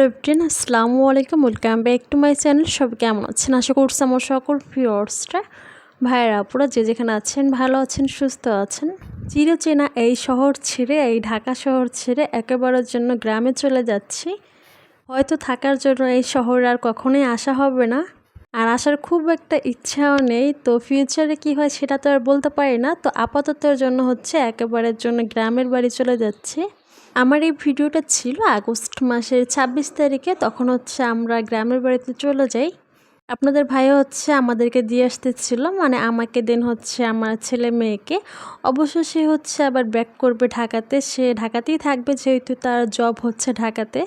Everyone, আসসালামু আলাইকুম। Welcome back to my channel. সবাই কেমন আছেন? আশা করছি আমার সকল ভিউয়ার্সরা, ভাইয়েরা, আপুরা যে যেখানে আছেন ভালো আছেন, সুস্থ আছেন। চিরচেনা এই শহর ছেড়ে, এই ঢাকা শহর ছেড়ে একেবারের জন্য গ্রামে চলে যাচ্ছি। হয়তো থাকার জন্য এই শহরে আর কখনোই আসা হবে না, আর আসার খুব একটা ইচ্ছাও নেই। তো ফিউচারে কি হয় সেটা তো আর বলতে পারি না। তো আপাততের জন্য হচ্ছে একেবারের জন্য গ্রামের বাড়ি চলে যাচ্ছি। আমার এই ভিডিওটা ছিল আগস্ট মাসের 26 তারিখে। তখন হচ্ছে আমরা গ্রামের বাড়িতে চলে যাই। আপনাদের ভাইও হচ্ছে আমাদেরকে দিয়ে আসতেছিল, মানে আমাকে দেন হচ্ছে আমার ছেলে মেয়েকে। অবশ্য সে হচ্ছে আবার ব্যাক করবে ঢাকাতে, সে ঢাকাতেই থাকবে যেহেতু তার জব হচ্ছে ঢাকাতে।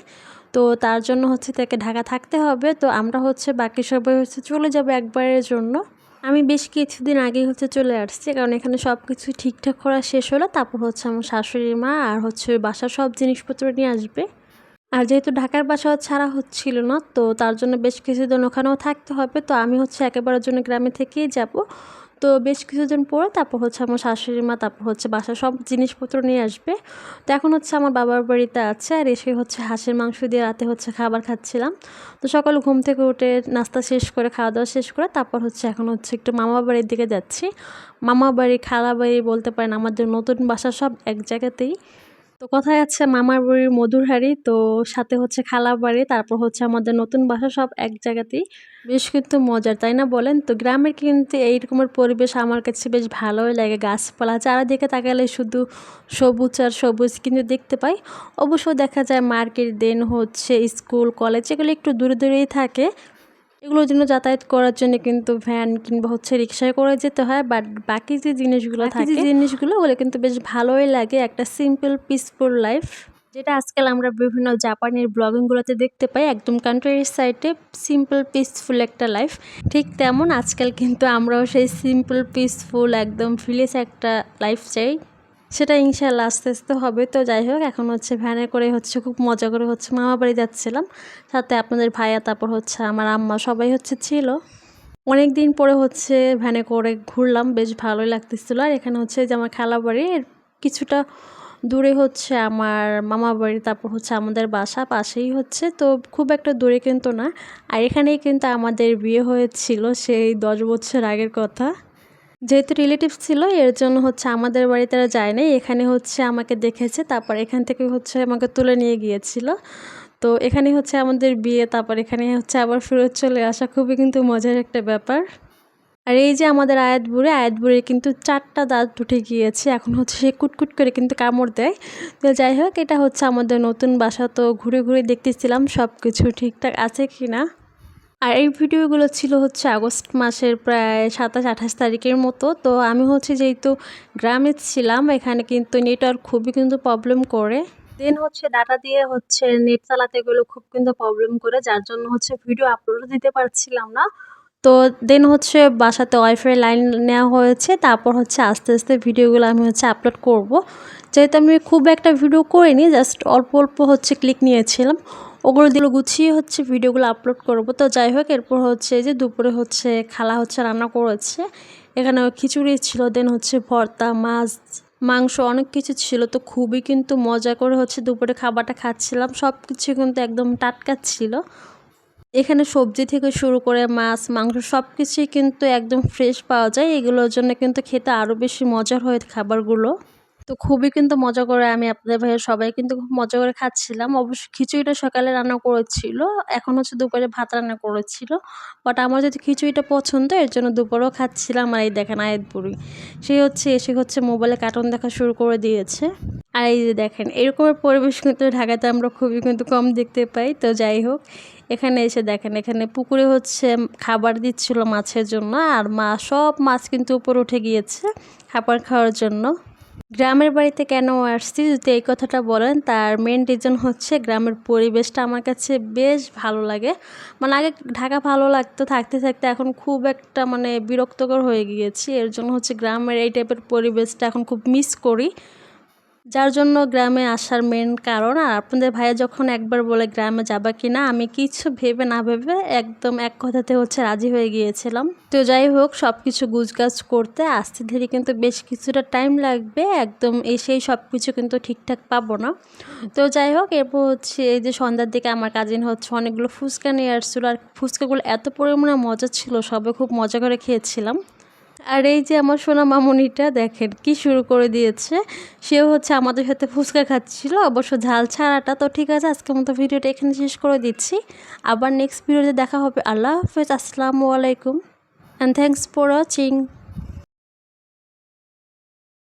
তো তার জন্য হচ্ছে তাকে ঢাকা থাকতে হবে। তো আমরা হচ্ছে বাকি সবাই হচ্ছে চলে যাবো একবারের জন্য। আমি বেশ কিছুদিন আগেই হচ্ছে চলে আসছি, কারণ এখানে সব কিছু ঠিকঠাক করা শেষ হলো। তারপর হচ্ছে আমার শাশুড়ি মা আর হচ্ছে বাসার সব জিনিসপত্র নিয়ে আসবে। আর যেহেতু ঢাকার বাসা ছাড়া হচ্ছিল না, তো তার জন্য বেশ কিছুদিন ওখানেও থাকতে হবে। তো আমি হচ্ছে একেবারের জন্য গ্রামে থেকেই যাব। তো বেশ কিছুদিন পরে তারপর হচ্ছে আমার শাশুড়ি মা তারপর হচ্ছে বাসার সব জিনিসপত্র নিয়ে আসবে। তো এখন হচ্ছে আমার বাবার বাড়িতে আছে, আর এসে হচ্ছে হাঁসের মাংস দিয়ে রাতে হচ্ছে খাবার খাচ্ছিলাম। তো সকালে ঘুম থেকে উঠে নাস্তা শেষ করে, খাওয়া দাওয়া শেষ করে তারপর হচ্ছে এখন হচ্ছে একটু মামা বাড়ির দিকে যাচ্ছি। মামা বাড়ি, খালা বাড়ি বলতে পারেন, আমাদের নতুন বাসা সব এক জায়গাতেই। তো কথায় আছে মামার বাড়ির মধুর হাঁড়ি, তো সাথে হচ্ছে খালা বাড়ি, তারপর হচ্ছে আমাদের নতুন বাসা সব এক জায়গাতেই। বেশ কিন্তু মজার, তাই না বলেন? তো গ্রামের কিন্তু এই রকমের পরিবেশ আমার কাছে বেশ ভালোই লাগে। গাছপালা চারিদিকে তাকালে শুধু সবুজ আর সবুজ কিন্তু দেখতে পাই। অবশ্য দেখা যায় মার্কেট, দেন হচ্ছে স্কুল, কলেজ এগুলো একটু দূরে দূরেই থাকে। এগুলোর জন্য যাতায়াত করার জন্য কিন্তু ভ্যান কিংবা হচ্ছে রিক্সায় করে যেতে হয়। বাট বাকি যে জিনিসগুলো থাকে, ওগুলো কিন্তু বেশ ভালোই লাগে। একটা সিম্পল পিসফুল লাইফ, যেটা আজকাল আমরা বিভিন্ন জাপানের ব্লগিংগুলোতে দেখতে পাই, একদম কান্ট্রির সাইডে সিম্পল পিসফুল একটা লাইফ। ঠিক তেমন আজকাল কিন্তু আমরাও সেই সিম্পল পিসফুল একদম ভিলেজ একটা লাইফ চাই। সেটা ইনশাল্লাহ আস্তে আস্তে হবে। তো যাই হোক, এখন হচ্ছে ভ্যানে করে হচ্ছে খুব মজা করে হচ্ছে মামা বাড়ি যাচ্ছিলাম। সাথে আপনাদের ভাইয়া, তারপর হচ্ছে আমার আম্মা, সবাই হচ্ছে ছিল। অনেক দিন পরে হচ্ছে ভ্যানে করে ঘুরলাম, বেশ ভালোই লাগতেছিল। আর এখানে হচ্ছে যে আমার খালা বাড়ি, এর কিছুটা দূরে হচ্ছে আমার মামা বাড়ি, তারপর হচ্ছে আমাদের বাসা পাশেই হচ্ছে। তো খুব একটা দূরে কিন্তু না। আর এখানেই কিন্তু আমাদের বিয়ে হয়েছিল সেই 10 বছর আগের কথা। যেহেতু রিলেটিভস ছিল এর জন্য হচ্ছে আমাদের বাড়িতে আর যায় নাই, এখানে হচ্ছে আমাকে দেখেছে, তারপর এখান থেকে হচ্ছে আমাকে তুলে নিয়ে গিয়েছিল। তো এখানে হচ্ছে আমাদের বিয়ে, তারপর এখানে হচ্ছে আবার ফেরত চলে আসা, খুবই কিন্তু মজার একটা ব্যাপার। আর এই যে আমাদের আয়াত বুড়ির কিন্তু 4টা দাঁত উঠে গিয়েছে, এখন হচ্ছে সে কুটকুট করে কিন্তু কামড় দেয়। তো যাই হোক, এটা হচ্ছে আমাদের নতুন বাসা। তো ঘুরে ঘুরে দেখতেছিলাম সব কিছু ঠিকঠাক আছে কি না। আর এই ভিডিওগুলো ছিল হচ্ছে আগস্ট মাসের প্রায় 27-28 তারিখের মতো। তো আমি হচ্ছে যেহেতু গ্রামে ছিলাম, এখানে কিন্তু নেটওয়ার্ক খুবই কিন্তু প্রবলেম করে। দেন হচ্ছে ডাটা দিয়ে হচ্ছে নেট চালাতে গেলে খুব কিন্তু প্রবলেম করে, যার জন্য হচ্ছে ভিডিও আপলোড দিতে পারছিলাম না। তো দেন হচ্ছে বাসাতে ওয়াইফাই লাইন নেওয়া হয়েছে, তারপর হচ্ছে আস্তে আস্তে ভিডিওগুলো আমি হচ্ছে আপলোড করব। যেহেতু আমি খুব একটা ভিডিও করিনি, জাস্ট অল্প অল্প হচ্ছে ক্লিক নিয়েছিলাম, ওগুলো দিল গুছিয়ে হচ্ছে ভিডিওগুলো আপলোড করব। তো যাই হোক, এরপর হচ্ছে যে দুপুরে হচ্ছে খালা হচ্ছে রান্না করেছে। এখানে খিচুড়ি ছিল, দেন হচ্ছে ভর্তা, মাছ, মাংস, অনেক কিছু ছিল। তো খুবই কিন্তু মজা করে হচ্ছে দুপুরে খাবারটা খাচ্ছিলাম। সব কিছু কিন্তু একদম টাটকা ছিল। এখানে সবজি থেকে শুরু করে মাছ, মাংস সব কিছুই কিন্তু একদম ফ্রেশ পাওয়া যায়। এগুলোর জন্য কিন্তু খেতে আরও বেশি মজার হয় খাবারগুলো। তো খুবই কিন্তু মজা করে আমি আপনাদের ভাইয়ের সবাই কিন্তু খুব মজা করে খাচ্ছিলাম। অবশ্য খিচুড়িটা সকালে রান্না করেছিল, এখন হচ্ছে দুপুরে ভাত রান্না করেছিল। বাট আমার যদি খিচুড়িটা পছন্দ, এর জন্য দুপুরেও খাচ্ছিলাম। আর এই দেখেন আয়াত বুড়ি, সে হচ্ছে এসে হচ্ছে মোবাইলে কার্টুন দেখা শুরু করে দিয়েছে। আর এই যে দেখেন, এরকমের পরিবেশ কিন্তু ঢাকাতে আমরা খুবই কিন্তু কম দেখতে পাই। তো যাই হোক, এখানে এসে দেখেন, এখানে পুকুরে হচ্ছে খাবার দিচ্ছিল মাছের জন্য, আর সব মাছ কিন্তু উপরে উঠে গিয়েছে খাবার খাওয়ার জন্য। গ্রামের বাড়িতে কেন আসছি যদি এই কথাটা বলেন, তার মেন রিজন হচ্ছে গ্রামের পরিবেশটা আমার কাছে বেশ ভালো লাগে। মানে আগে ঢাকা ভালো লাগতো, থাকতে থাকতে এখন খুব একটা মানে বিরক্তকর হয়ে গিয়েছি। এর জন্য হচ্ছে গ্রামের এই টাইপের পরিবেশটা এখন খুব মিস করি। যার জন্য গ্রামে আসার মেন কারণ। আর আপনাদের ভাইয়া যখন একবার বলে গ্রামে যাবা কি না, আমি কিছু ভেবে না ভেবে একদম এক কথাতে রাজি হয়ে গিয়েছিলাম। তো যাই হোক, সব কিছু গুছগাছ করতে আস্তে ধীরে কিন্তু বেশ কিছুটা টাইম লাগবে, একদম এসেই সব কিছু কিন্তু ঠিকঠাক পাবো না। তো যাই হোক, এরপর এই যে সন্ধ্যার দিকে আমার কাজিন অনেকগুলো ফুচকা নিয়ে আসছিলো, আর ফুচকাগুলো এত পরিমাণে মজা ছিল, সবে খুব মজা করে খেয়েছিলাম। আর এই যে আমার সোনা মামুনিটা দেখেন কি শুরু করে দিয়েছে, সেও আমাদের সাথে ফুচকা খাচ্ছিল, অবশ্য ঝাল ছাড়াটা। তো ঠিক আছে, আজকের মতো ভিডিওটা এখানে শেষ করে দিচ্ছি। আবার নেক্সট ভিডিওতে দেখা হবে। আল্লাহ হাফেজ, আসসালামু আলাইকুম, অ্যান্ড থ্যাংকস ফর ওয়াচিং।